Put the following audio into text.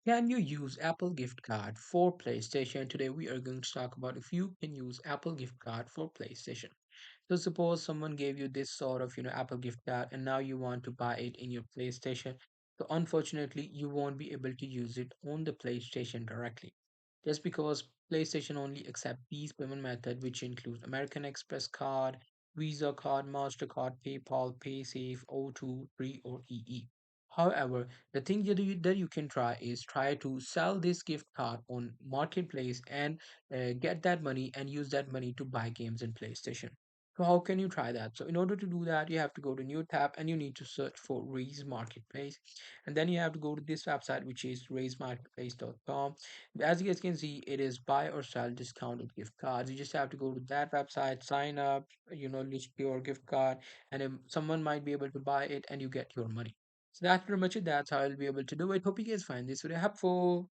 Can you use Apple gift card for PlayStation? Today we are going to talk about if you can use Apple gift card for PlayStation. So suppose someone gave you this sort of, Apple gift card and now you want to buy it in your PlayStation. So unfortunately, you won't be able to use it on the PlayStation directly. Just because PlayStation only accept these payment method which include American Express card, Visa card, MasterCard, PayPal, PaySafe, O2, Free or EE. However, the thing that you can try is try to sell this gift card on marketplace and get that money and use that money to buy games in PlayStation. So how can you try that? So in order to do that, you have to go to new tab and you need to search for Raise Marketplace. And then you have to go to this website, which is raisemarketplace.com. As you guys can see, it is buy or sell discounted gift cards. You just have to go to that website, sign up, list your gift card, and someone might be able to buy it and you get your money. So that's pretty much it. That's how I'll be able to do it. Hope you guys find this video helpful.